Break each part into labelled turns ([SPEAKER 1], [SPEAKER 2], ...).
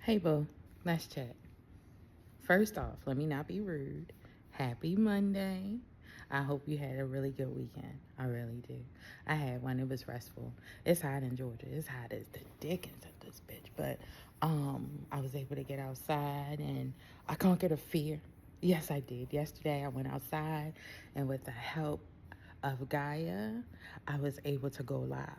[SPEAKER 1] Hey, boo, let's chat. First off, let me not be rude. Happy Monday. I hope you had a really good weekend. I really do. I had one. It was restful. It's hot in Georgia. It's hot as the dickens of this bitch. But I was able to get outside and I conquered a fear. Yes, I did. Yesterday I went outside and with the help of Gaia, I was able to go live.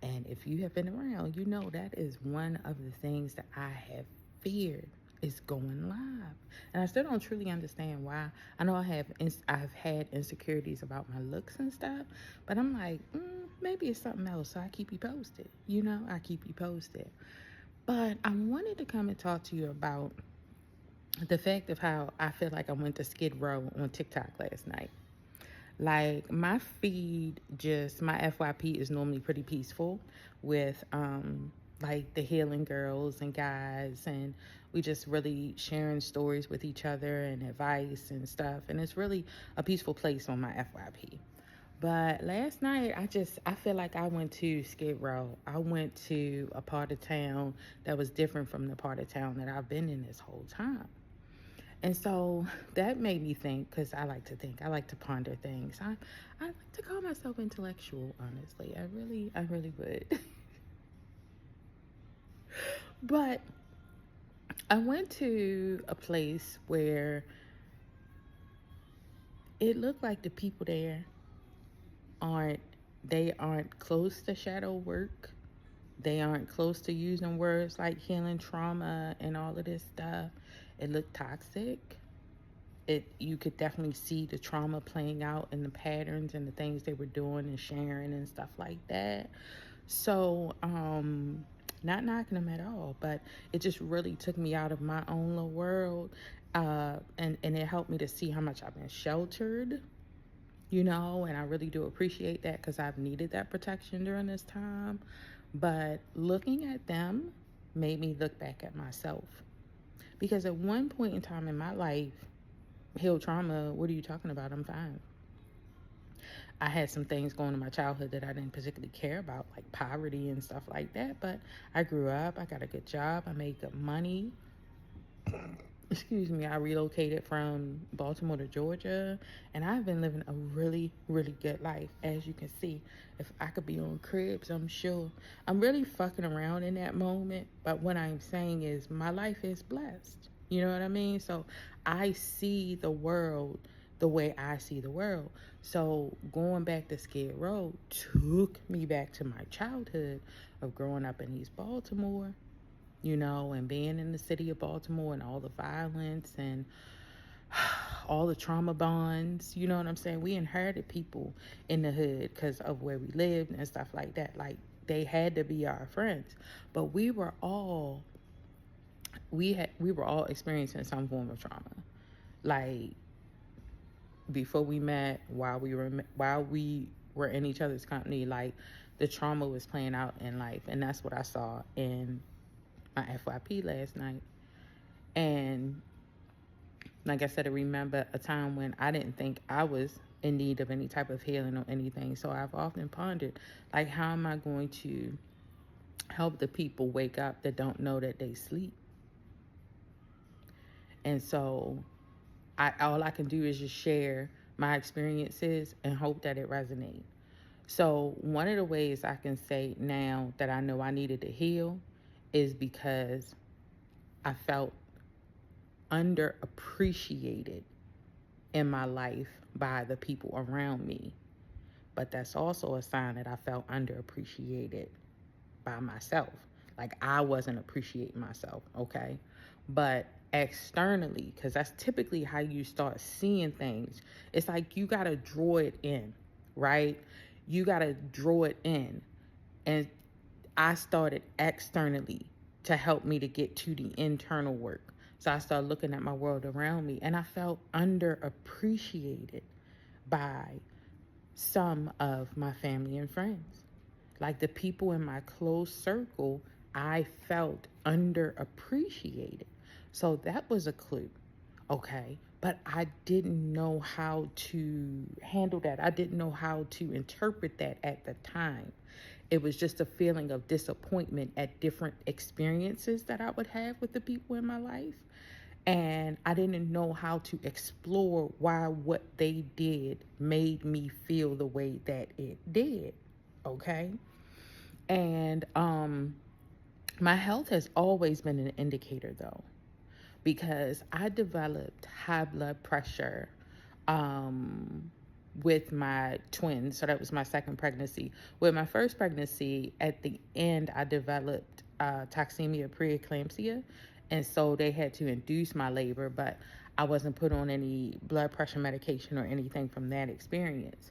[SPEAKER 1] And if you have been around, you know that is one of the things that I have feared is going live. And I still don't truly understand why. I know I've had insecurities about my looks and stuff, but I'm like, maybe it's something else. So I keep you posted. I keep you posted. But I wanted to come and talk to you about the fact of how I feel like I went to Skid Row on TikTok last night. Like my feed, just my FYP is normally pretty peaceful with like the healing girls and guys, and we just really sharing stories with each other and advice and stuff, and it's really a peaceful place on my FYP. But last night I feel like I went to Skid Row. I went to a part of town that was different from the part of town that I've been in this whole time. And so that made me think, because I like to think, I like to ponder things. I like to call myself intellectual, honestly. I really would. But I went to a place where it looked like the people there aren't, they aren't close to shadow work. They aren't close to using words like healing trauma and all of this stuff. It looked toxic. You could definitely see the trauma playing out in the patterns and the things they were doing and sharing and stuff like that. So not knocking them at all, but it just really took me out of my own little world, and it helped me to see how much I've been sheltered, and I really do appreciate that because I've needed that protection during this time. But looking at them made me look back at myself, because at one point in time in my life, healed trauma, what are you talking about? I'm fine. I had some things going in my childhood that I didn't particularly care about, like poverty and stuff like that. But I grew up, I got a good job, I made good money. Excuse me, I relocated from Baltimore to Georgia, and I've been living a really, really good life. As you can see, if I could be on Cribs, I'm sure. I'm really fucking around in that moment, but what I'm saying is my life is blessed. You know what I mean? So I see the world the way I see the world. So going back to Skid Row took me back to my childhood of growing up in East Baltimore, and being in the city of Baltimore and all the violence and all the trauma bonds. You know what I'm saying? We inherited people in the hood because of where we lived and stuff like that. Like, they had to be our friends, but we were all experiencing some form of trauma. Like, before we met, while we were in each other's company, like, the trauma was playing out in life, and that's what I saw in my FYP last night. And like I said, I remember a time when I didn't think I was in need of any type of healing or anything. So I've often pondered, like, how am I going to help the people wake up that don't know that they sleep? And so all I can do is just share my experiences and hope that it resonates. So one of the ways I can say now that I know I needed to heal is because I felt underappreciated in my life by the people around me. But that's also a sign that I felt underappreciated by myself. Like, I wasn't appreciating myself, okay? But externally, because that's typically how you start seeing things, it's like you got to draw it in, right? You got to draw it in. And I started externally to help me to get to the internal work. So I started looking at my world around me, and I felt underappreciated by some of my family and friends. Like, the people in my close circle, I felt underappreciated. So that was a clue, okay? But I didn't know how to handle that. I didn't know how to interpret that at the time. It was just a feeling of disappointment at different experiences that I would have with the people in my life. And I didn't know how to explore why what they did made me feel the way that it did. Okay. And my health has always been an indicator, though, because I developed high blood pressure with my twins. So that was my second pregnancy. With my first pregnancy, at the end, I developed toxemia preeclampsia. And so they had to induce my labor, but I wasn't put on any blood pressure medication or anything from that experience.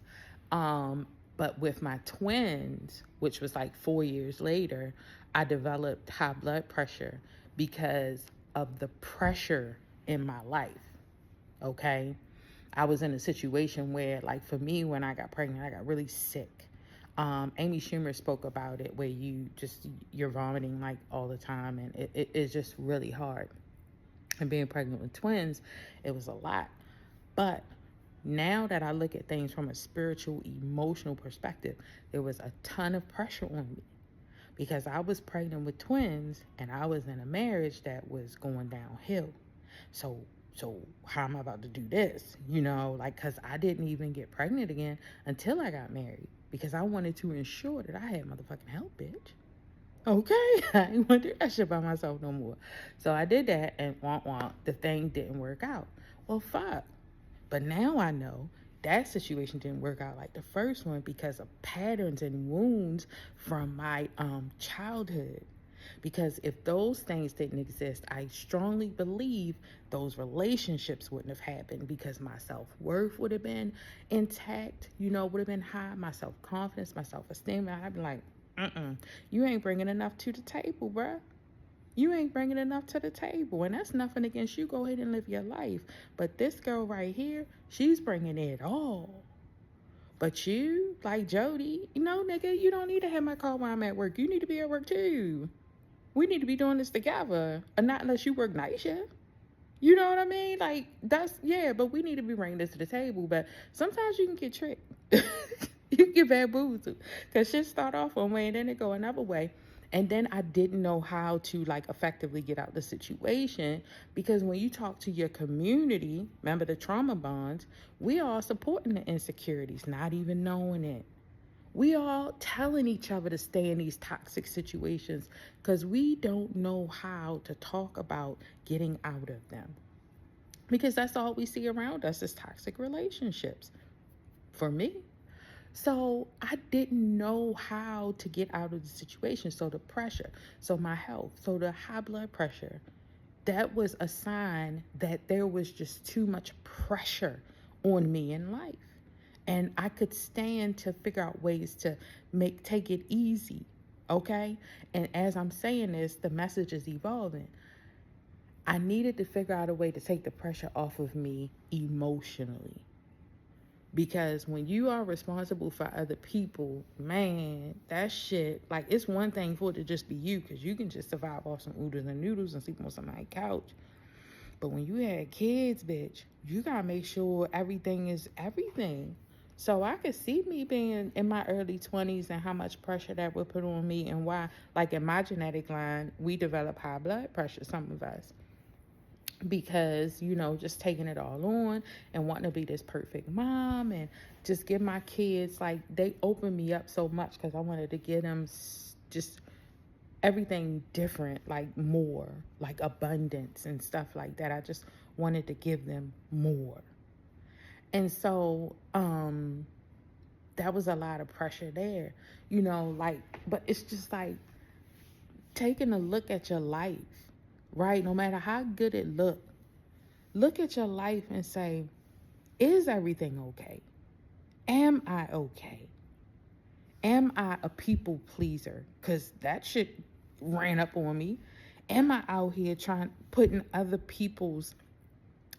[SPEAKER 1] But with my twins, which was like 4 years later, I developed high blood pressure because of the pressure in my life. Okay. I was in a situation where, like, for me, when I got pregnant, I got really sick. Amy Schumer spoke about it, where you're vomiting like all the time, and it's just really hard. And being pregnant with twins, it was a lot. But now that I look at things from a spiritual, emotional perspective, there was a ton of pressure on me because I was pregnant with twins and I was in a marriage that was going downhill. So how am I about to do this? Because I didn't even get pregnant again until I got married, because I wanted to ensure that I had motherfucking help, bitch. Okay, I ain't want to do that shit by myself no more. So I did that, and the thing didn't work out. Well, fuck. But now I know that situation didn't work out like the first one because of patterns and wounds from my childhood. Because if those things didn't exist, I strongly believe those relationships wouldn't have happened, because my self-worth would have been intact, would have been high, my self-confidence, my self-esteem. I'd be like, you ain't bringing enough to the table, bruh. You ain't bringing enough to the table. And that's nothing against you. Go ahead and live your life. But this girl right here, she's bringing it all. But you, like Jody, nigga, you don't need to have my car while I'm at work. You need to be at work too. We need to be doing this together. And not unless you work night shift. You know what I mean? Like, but we need to be bringing this to the table. But sometimes you can get tricked. You can get bamboozled. Because shit start off one way and then it go another way. And then I didn't know how to, effectively get out the situation, because when you talk to your community, remember the trauma bonds, we all supporting the insecurities, not even knowing it. We all telling each other to stay in these toxic situations because we don't know how to talk about getting out of them. Because that's all we see around us is toxic relationships. For me. So I didn't know how to get out of the situation. So the pressure, so my health, so the high blood pressure, that was a sign that there was just too much pressure on me in life. And I could stand to figure out ways to take it easy, okay? And as I'm saying this, the message is evolving. I needed to figure out a way to take the pressure off of me emotionally. Because when you are responsible for other people, man, that shit, it's one thing for it to just be you, because you can just survive off some oodles and noodles and sleep on somebody's couch. But when you had kids, bitch, you gotta make sure everything is everything. So I could see me being in my early 20s and how much pressure that would put on me, and why, in my genetic line, we develop high blood pressure, some of us. Because, just taking it all on and wanting to be this perfect mom and just give my kids, they opened me up so much because I wanted to give them just everything different, more, abundance and stuff like that. I just wanted to give them more. And so, that was a lot of pressure there, but it's just taking a look at your life, right? No matter how good it look at your life and say, is everything okay? Am I okay? Am I a people pleaser? Because that shit ran up on me. Am I out here putting other people's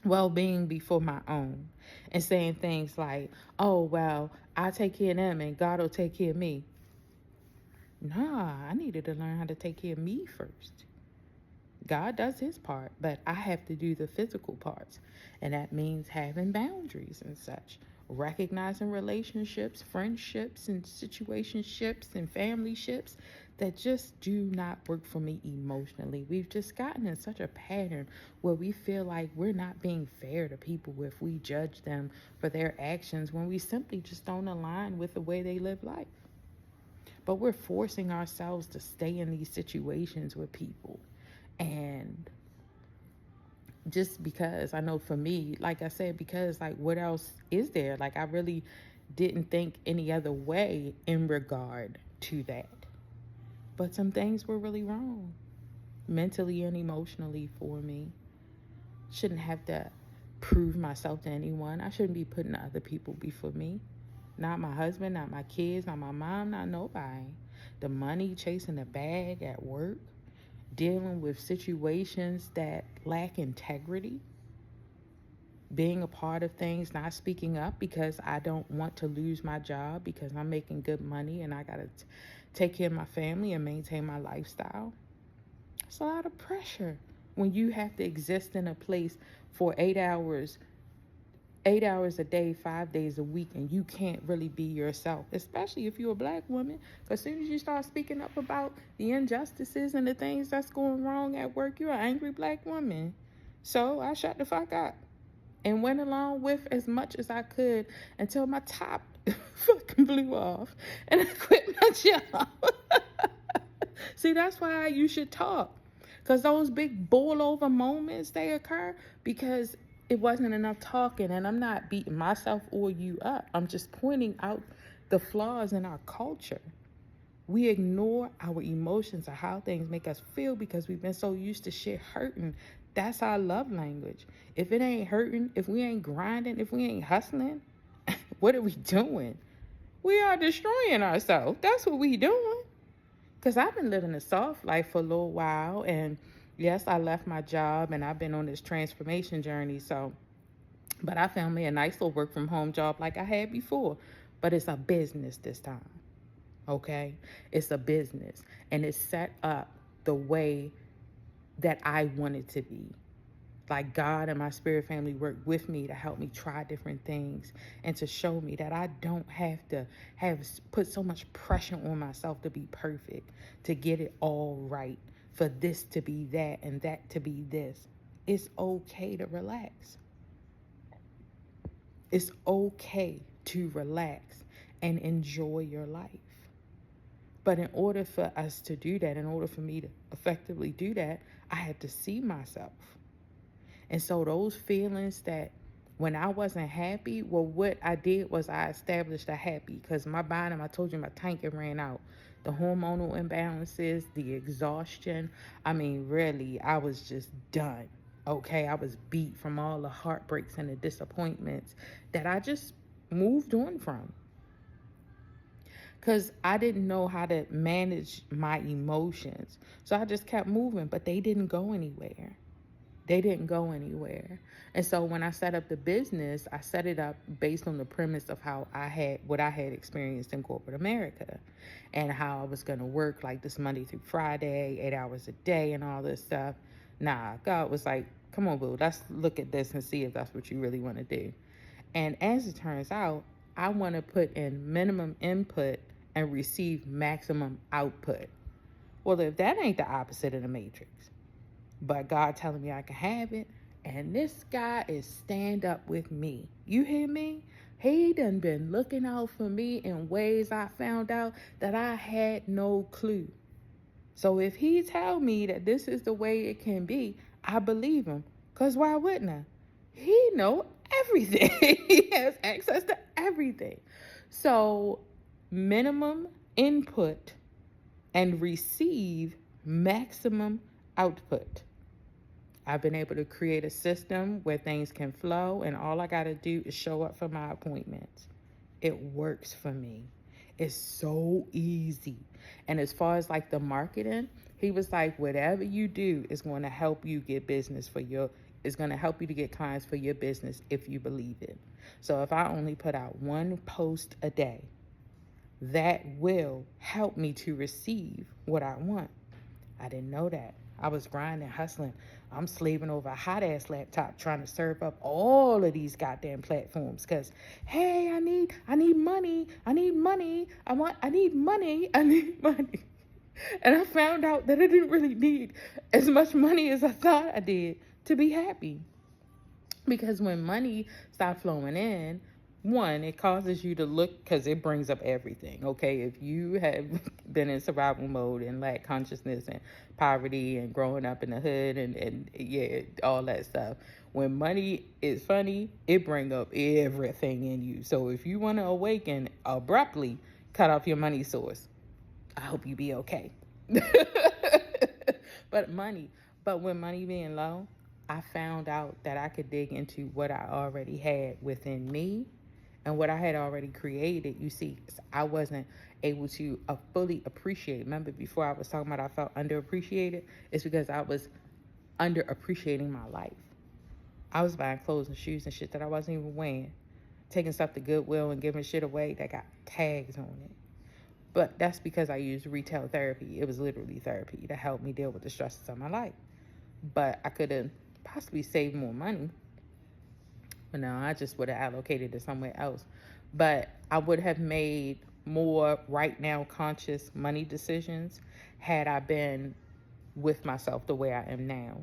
[SPEAKER 1] well-being before my own, and saying things like, oh, well, I'll take care of them and God will take care of me? Nah, I needed to learn how to take care of me first. God does his part, but I have to do the physical parts. And that means having boundaries and such. recognizing relationships, friendships, and situationships and family ships that just do not work for me emotionally. We've just gotten in such a pattern where we feel like we're not being fair to people if we judge them for their actions when we simply just don't align with the way they live life. But we're forcing ourselves to stay in these situations with people. And just because, I know for me, like I said, because like what else is there? Like I really didn't think any other way in regard to that. But some things were really wrong mentally and emotionally for me. Shouldn't have to prove myself to anyone. I shouldn't be putting other people before me. Not my husband, not my kids, not my mom, not nobody. The money, chasing the bag at work, dealing with situations that lack integrity, being a part of things, not speaking up because I don't want to lose my job because I'm making good money and I got to take care of my family and maintain my lifestyle. It's a lot of pressure when you have to exist in a place for 8 hours a day, 5 days a week, and you can't really be yourself, especially if you're a Black woman. As soon as you start speaking up about the injustices and the things that's going wrong at work, you're an angry Black woman. So I shut the fuck up and went along with as much as I could until my top fucking blew off and I quit my job. See, that's why you should talk. Because those big boil over moments, they occur because it wasn't enough talking. And I'm not beating myself or you up. I'm just pointing out the flaws in our culture. We ignore our emotions or how things make us feel because we've been so used to shit hurting. That's our love language. If it ain't hurting, if we ain't grinding, if we ain't hustling, what are we doing? We are destroying ourselves. That's what we doing. Because I've been living a soft life for a little while. And yes, I left my job and I've been on this transformation journey. But I found me a nice little work from home job like I had before. But it's a business this time. Okay? It's a business. And it's set up the way that I want it to be. Like God and my spirit family worked with me to help me try different things and to show me that I don't have to put so much pressure on myself to be perfect, to get it all right, for this to be that and that to be this. It's okay to relax. It's okay to relax and enjoy your life. But in order for us to do that, in order for me to effectively do that, I had to see myself. And so those feelings that when I wasn't happy, well, what I did was I established a happy, because my body, I told you my tank it ran out. The hormonal imbalances, the exhaustion. I mean, really, I was just done. Okay, I was beat from all the heartbreaks and the disappointments that I just moved on from. Because I didn't know how to manage my emotions. So I just kept moving, but they didn't go anywhere. They didn't go anywhere. And so when I set up the business, I set it up based on the premise of what I had experienced in corporate America and how I was going to work like this Monday through Friday, 8 hours a day and all this stuff. Nah, God was like, come on, boo, let's look at this and see if that's what you really want to do. And as it turns out, I want to put in minimum input and receive maximum output. Well, if that ain't the opposite of the matrix, but God telling me I can have it, and this guy is stand up with me. You hear me? He done been looking out for me in ways I found out that I had no clue. So if he tell me that this is the way it can be, I believe him. Because why wouldn't I? He know everything. He has access to everything. So minimum input and receive maximum output. I've been able to create a system where things can flow, and all I got to do is show up for my appointments. It works for me. It's so easy. And as far as like the marketing, he was like, whatever you do is going to help you get business is going to help you to get clients for your business if you believe it. So if I only put out one post a day, that will help me to receive what I want. I didn't know that. I was grinding, hustling. I'm slaving over a hot ass laptop trying to serve up all of these goddamn platforms. Cause hey, I need money. I need money. I need money. I need money. And I found out that I didn't really need as much money as I thought I did to be happy. Because when money starts flowing in, one, it causes you to look, because it brings up everything. Okay, if you have been in survival mode and lack consciousness and poverty and growing up in the hood and yeah, all that stuff, when money is funny, it bring up everything in you. So if you want to awaken abruptly, cut off your money source. I hope you be okay. But when money being low, I found out that I could dig into what I already had within me and what I had already created. You see, I wasn't able to fully appreciate. Remember, before I was talking about I felt underappreciated? It's because I was underappreciating my life. I was buying clothes and shoes and shit that I wasn't even wearing, taking stuff to Goodwill and giving shit away that got tags on it. But that's because I used retail therapy. It was literally therapy to help me deal with the stresses of my life. But I could have possibly saved more money. But no, I just would have allocated it somewhere else. But I would have made more right now conscious money decisions had I been with myself the way I am now.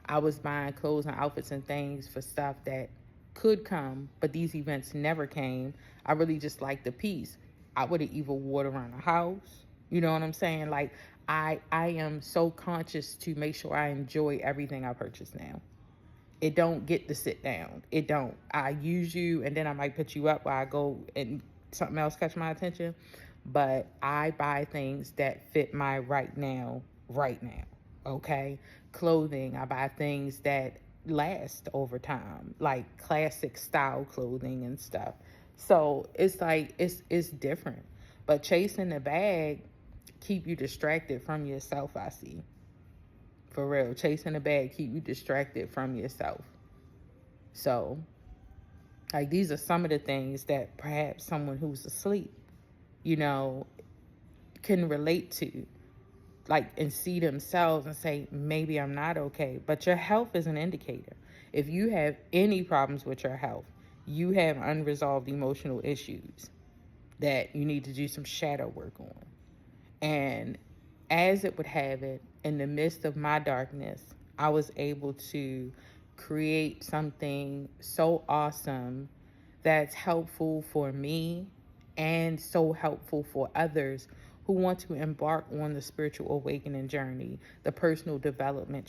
[SPEAKER 1] I was buying clothes and outfits and things for stuff that could come, but these events never came. I really just liked the peace. I would have even wore it around the house. You know what I'm saying? Like, I am so conscious to make sure I enjoy everything I purchase now. It don't get to sit down. It don't. I use you and then I might put you up while I go and something else catch my attention. But I buy things that fit my right now. Okay? Clothing, I buy things that last over time, like classic style clothing and stuff. So it's like it's different. But chasing the bag keep you distracted from yourself, I see. For real. Chasing the bag keep you distracted from yourself. So, like, these are some of the things that perhaps someone who's asleep, you know, can relate to, like, and see themselves and say, maybe I'm not okay. But your health is an indicator. If you have any problems with your health, you have unresolved emotional issues that you need to do some shadow work on. And as it would have it, in the midst of my darkness, I was able to create something so awesome that's helpful for me and so helpful for others who want to embark on the spiritual awakening journey, the personal development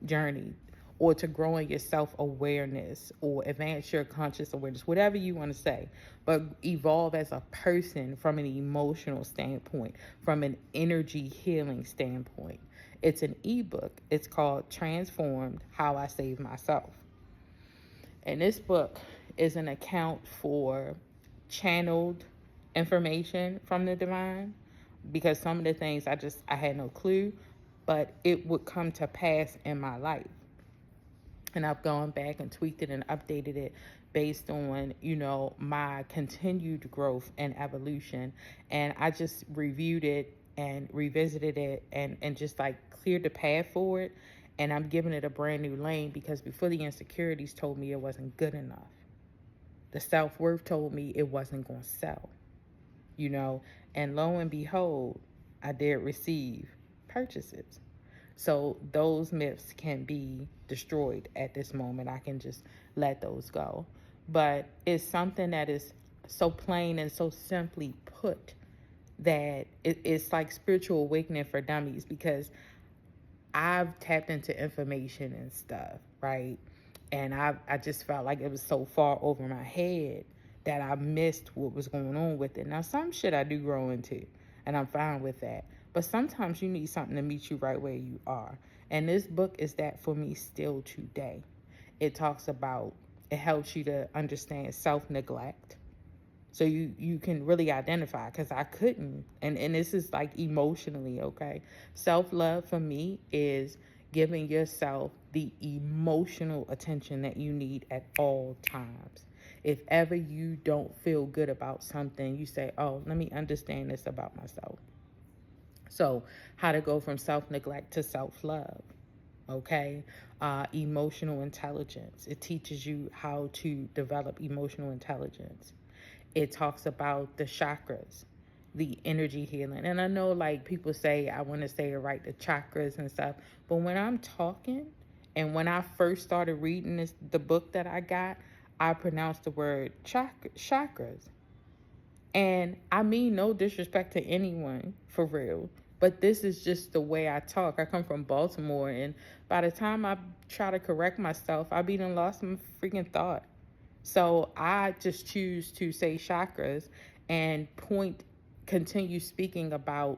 [SPEAKER 1] journey, or to grow in your self-awareness or advance your conscious awareness, whatever you want to say, but evolve as a person from an emotional standpoint, from an energy healing standpoint. It's an ebook. It's called Transformed: How I Saved Myself. And this book is an account for channeled information from the divine, because some of the things I had no clue, but it would come to pass in my life. And I've gone back and tweaked it and updated it based on, my continued growth and evolution. And I just reviewed it and revisited it and just like cleared the path for it. And I'm giving it a brand new lane, because before, the insecurities told me it wasn't good enough. The self-worth told me it wasn't going to sell, and lo and behold, I did receive purchases. So those myths can be destroyed at this moment. I can just let those go. But it's something that is so plain and so simply put that it's like spiritual awakening for dummies, because I've tapped into information and stuff, right? And I just felt like it was so far over my head that I missed what was going on with it. Now, some shit I do grow into, and I'm fine with that. But sometimes you need something to meet you right where you are. And this book is that for me still today. It helps you to understand self-neglect. So you can really identify, because I couldn't. And this is like emotionally, okay? Self-love for me is giving yourself the emotional attention that you need at all times. If ever you don't feel good about something, you say, oh, let me understand this about myself. So, how to go from self neglect to self love. Okay. Emotional intelligence. It teaches you how to develop emotional intelligence. It talks about the chakras, the energy healing. And I know, like, people say, I want to say it right, the chakras and stuff. But when I'm talking, and when I first started reading the book that I got, I pronounced the word chakras. And I mean no disrespect to anyone, for real. But this is just the way I talk. I come from Baltimore, and by the time I try to correct myself, I be done lost my freaking thought. So I just choose to say chakras and continue speaking about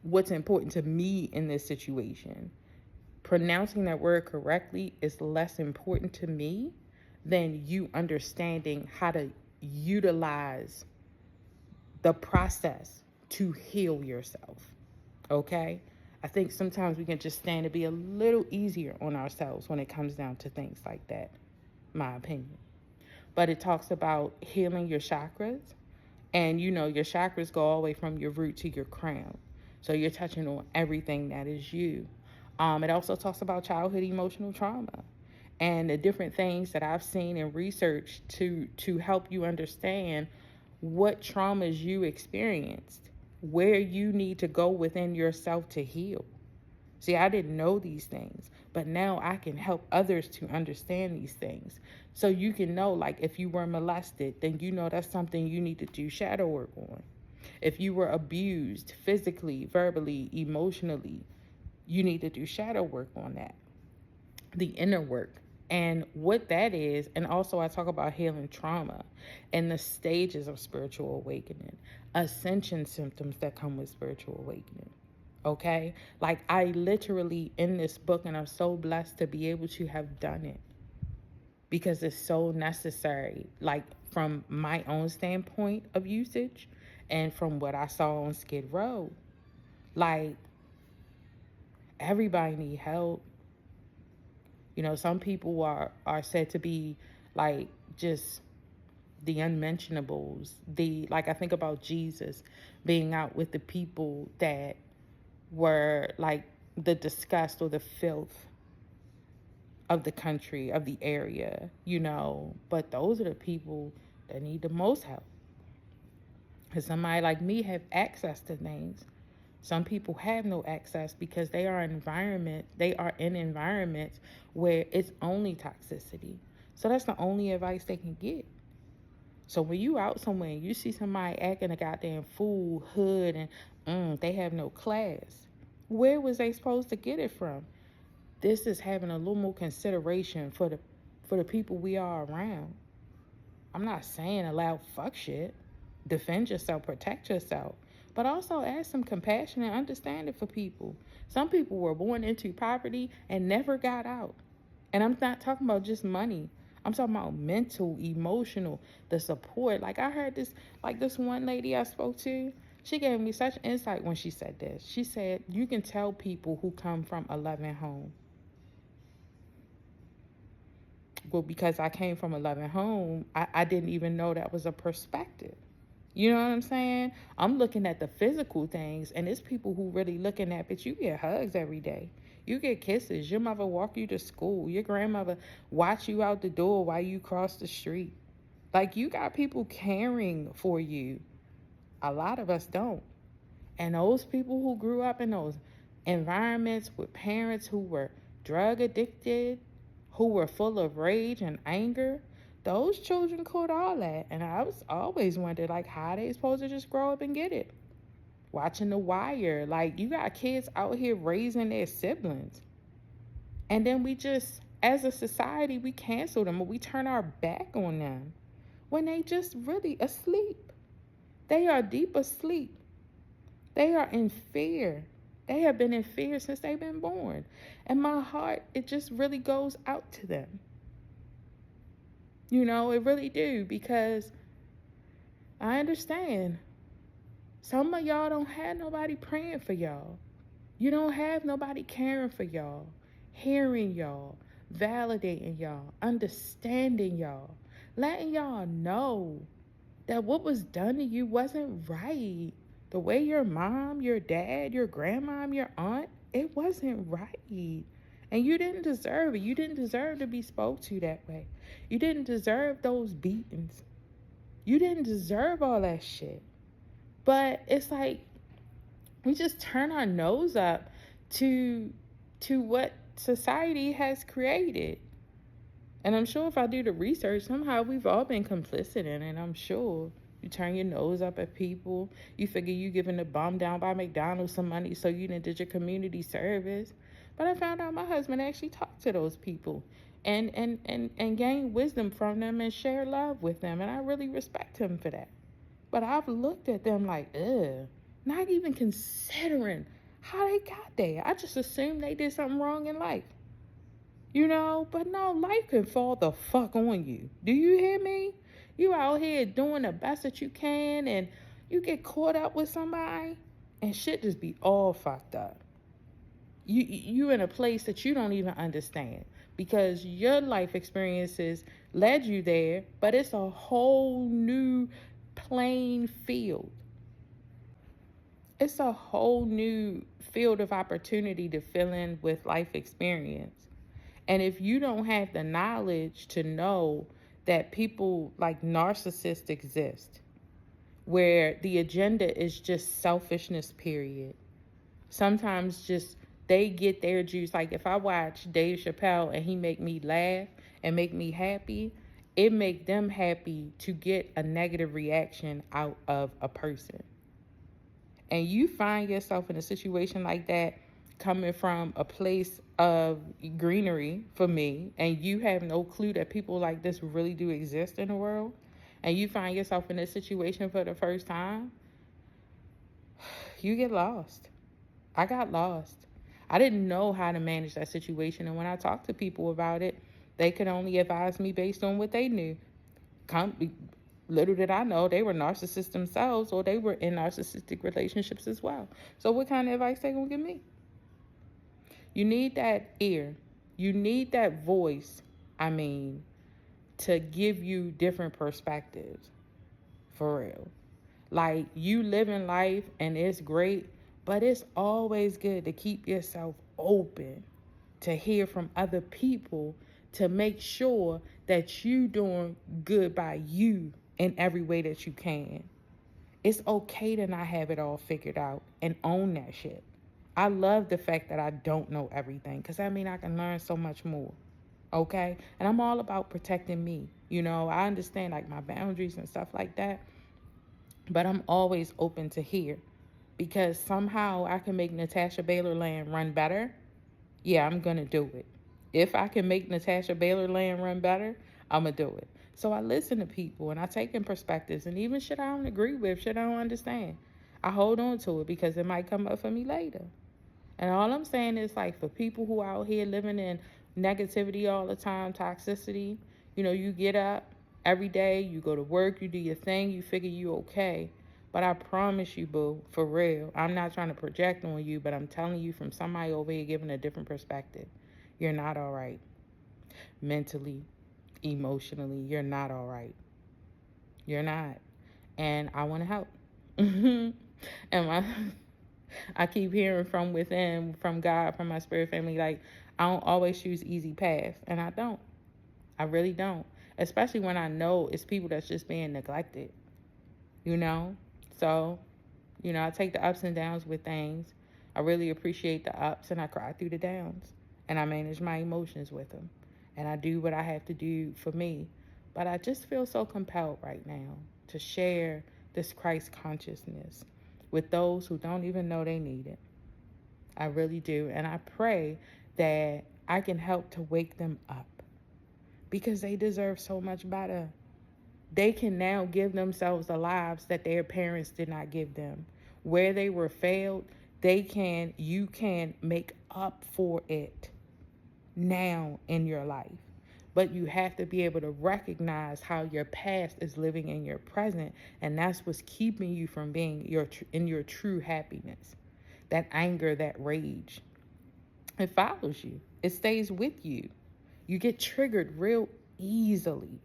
[SPEAKER 1] what's important to me in this situation. Pronouncing that word correctly is less important to me than you understanding how to utilize the process to heal yourself. Okay? I think sometimes we can just stand to be a little easier on ourselves when it comes down to things like that, my opinion. But it talks about healing your chakras. And your chakras go all the way from your root to your crown. So you're touching on everything that is you. It also talks about childhood emotional trauma and the different things that I've seen and researched to help you understand what traumas you experienced, where you need to go within yourself to heal. See, I didn't know these things, but now I can help others to understand these things. So you can know, like, if you were molested, then that's something you need to do shadow work on. If you were abused physically, verbally, emotionally, you need to do shadow work on that, the inner work. And what that is, and also I talk about healing trauma and the stages of spiritual awakening, ascension symptoms that come with spiritual awakening. Okay? Like, I literally, in this book, and I'm so blessed to be able to have done it because it's so necessary, like, from my own standpoint of usage and from what I saw on Skid Row. Like, everybody need help. Some people are said to be, like, just the unmentionables. Like, I think about Jesus being out with the people that were like the disgust or the filth of the country, of the area, but those are the people that need the most help. Because somebody like me have access to things. Some people have no access because they are in environments where it's only toxicity. So that's the only advice they can get. So when you out somewhere and you see somebody acting a goddamn fool, hood, and they have no class, where was they supposed to get it from? This is having a little more consideration for the people we are around. I'm not saying allow fuck shit. Defend yourself, protect yourself. But also add some compassion and understanding for people. Some people were born into poverty and never got out. And I'm not talking about just money. I'm talking about mental, emotional, the support. Like, I heard this one lady I spoke to, she gave me such insight when she said this. She said, you can tell people who come from a loving home. Well, because I came from a loving home, I didn't even know that was a perspective. You know what I'm saying? I'm looking at the physical things, and it's people who really looking at, but you get hugs every day. You get kisses. Your mother walk you to school. Your grandmother watch you out the door while you cross the street. Like, you got people caring for you. A lot of us don't. And those people who grew up in those environments with parents who were drug addicted, who were full of rage and anger, those children caught all that. And I was always wondered, like, how they supposed to just grow up and get it? Watching The Wire, like, you got kids out here raising their siblings. And then we just, as a society, we cancel them or we turn our back on them when they just really asleep. They are deep asleep. They are in fear. They have been in fear since they've been born. And my heart, it just really goes out to them. It really do, because I understand some of y'all don't have nobody praying for y'all. You don't have nobody caring for y'all, hearing y'all, validating y'all, understanding y'all, letting y'all know that what was done to you wasn't right. the way your mom, your dad, your grandmom, your aunt, it wasn't right. And you didn't deserve it. You didn't deserve to be spoke to that way. You didn't deserve those beatings. You didn't deserve all that shit. But it's like we just turn our nose up to what society has created. And I'm sure if I do the research, somehow we've all been complicit in it, I'm sure. You turn your nose up at people. You figure you giving the bum down by McDonald's some money so you done did your community service. But I found out my husband actually talked to those people and gained wisdom from them and shared love with them. And I really respect him for that. But I've looked at them like, ugh, not even considering how they got there. I just assumed they did something wrong in life. You know, but no, life can fall the fuck on you. Do you hear me? You out here doing the best that you can and you get caught up with somebody and shit just be all fucked up. You in a place that you don't even understand because your life experiences led you there, but it's a whole new playing field. It's a whole new field of opportunity to fill in with life experience. And if you don't have the knowledge to know that people like narcissists exist, where the agenda is just selfishness, period. Sometimes just they get their juice. Like if I watch Dave Chappelle and he make me laugh and make me happy, it make them happy to get a negative reaction out of a person. And you find yourself in a situation like that coming from a place of greenery for me, and you have no clue that people like this really do exist in the world, and you find yourself in this situation for the first time, you get lost. I got lost. I didn't know how to manage that situation, and when I talked to people about it, they could only advise me based on what they knew. Little did I know they were narcissists themselves, or they were in narcissistic relationships as well. So what kind of advice they gonna give me? You need that ear. You need that voice, to give you different perspectives. For real. Like, you live in life and it's great, but it's always good to keep yourself open to hear from other people to make sure that you doing good by you in every way that you can. It's okay to not have it all figured out and own that shit. I love the fact that I don't know everything because I can learn so much more. Okay? And I'm all about protecting me. You know, I understand like my boundaries and stuff like that, but I'm always open to hear because somehow I can make Natasha Baylor Land run better. Yeah, I'm going to do it. If I can make Natasha Baylor Land run better, I'm going to do it. So I listen to people and I take in perspectives, and even shit I don't agree with, shit I don't understand, I hold on to it because it might come up for me later. And all I'm saying is, like, for people who are out here living in negativity all the time, toxicity, you get up every day, you go to work, you do your thing, you figure you okay. But I promise you, boo, for real, I'm not trying to project on you, but I'm telling you from somebody over here giving a different perspective. You're not all right. Mentally, emotionally, you're not all right. You're not. And I want to help. And I keep hearing from within, from God, from my spirit family, like, I don't always choose easy paths. And I don't. I really don't. Especially when I know it's people that's just being neglected. So, I take the ups and downs with things. I really appreciate the ups and I cry through the downs. And I manage my emotions with them. And I do what I have to do for me. But I just feel so compelled right now to share this Christ consciousness with those who don't even know they need it. I really do. And I pray that I can help to wake them up because they deserve so much better. They can now give themselves the lives that their parents did not give them. Where they were failed, you can make up for it now in your life. But you have to be able to recognize how your past is living in your present, and that's what's keeping you from being in your true happiness. That anger, that rage, it follows you. It stays with you. You get triggered real easily.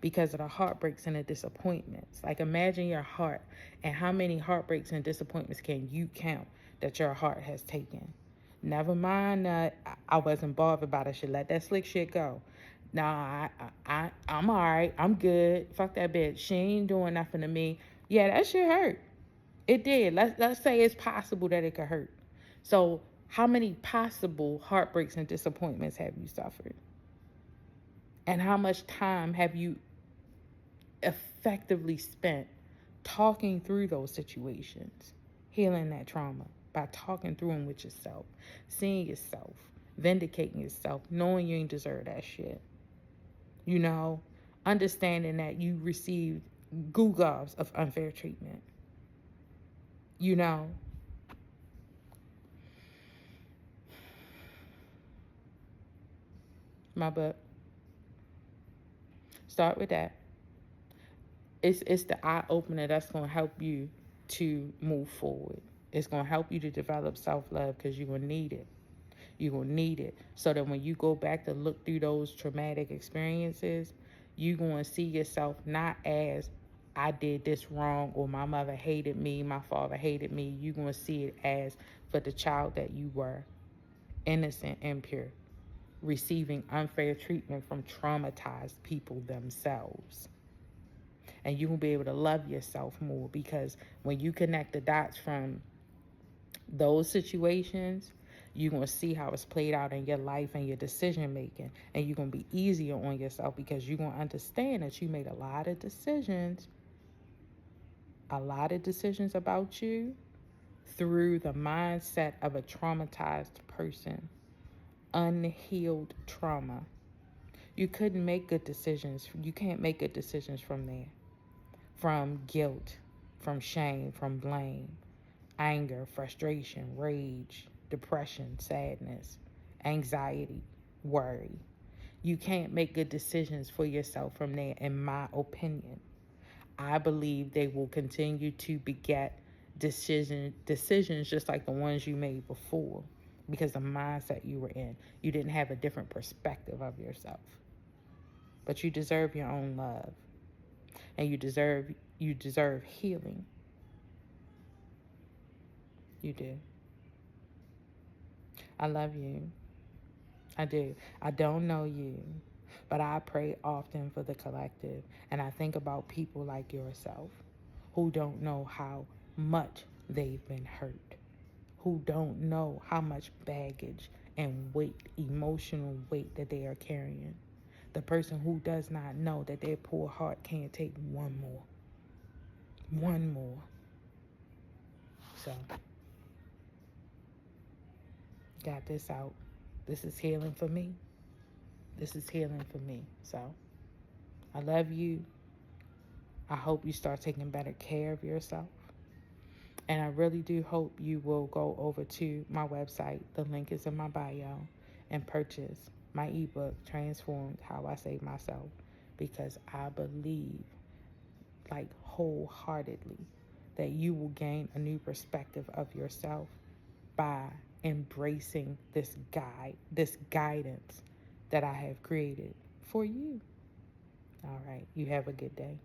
[SPEAKER 1] because of the heartbreaks and the disappointments. Like, imagine your heart and how many heartbreaks and disappointments can you count that your heart has taken. Never mind that I wasn't bothered by that shit. Let that slick shit go. Nah, I'm all right. I'm good. Fuck that bitch. She ain't doing nothing to me. Yeah, that shit hurt. It did. Let's say it's possible that it could hurt. So, how many possible heartbreaks and disappointments have you suffered? And how much time have you effectively spent talking through those situations, healing that trauma by talking through them with yourself, seeing yourself, vindicating yourself, knowing you ain't deserve that shit? You know, understanding that you received gobs of unfair treatment. You know, my book. Start with that. It's the eye opener that's going to help you to move forward. It's going to help you to develop self-love, because you're going to need it. You're going to need it so that when you go back to look through those traumatic experiences, you're going to see yourself not as, I did this wrong, or my mother hated me, my father hated me. You're going to see it as, for the child that you were, innocent and pure, receiving unfair treatment from traumatized people themselves. And you will be able to love yourself more, because when you connect the dots from those situations, you're going to see how it's played out in your life and your decision making. And you're going to be easier on yourself, because you're going to understand that you made a lot of decisions about you through the mindset of a traumatized person, unhealed trauma. You couldn't make good decisions. You can't make good decisions from there. From guilt, from shame, from blame, anger, frustration, rage, depression, sadness, anxiety, worry. You can't make good decisions for yourself from there, in my opinion. I believe they will continue to beget decisions just like the ones you made before, because the mindset you were in. You didn't have a different perspective of yourself. But you deserve your own love. And you deserve healing. You do. I love you. I do. I don't know you, but I pray often for the collective, and I think about people like yourself who don't know how much they've been hurt, who don't know how much baggage and weight, emotional weight, that they are carrying. The person who does not know that their poor heart can't take one more. One more. So, got this out. This is healing for me. This is healing for me. So, I love you. I hope you start taking better care of yourself. And I really do hope you will go over to my website, the link is in my bio, and purchase my ebook, Transformed: How I Saved Myself, because I believe, like, wholeheartedly, that you will gain a new perspective of yourself by embracing this guidance that I have created for you. All right, you have a good day.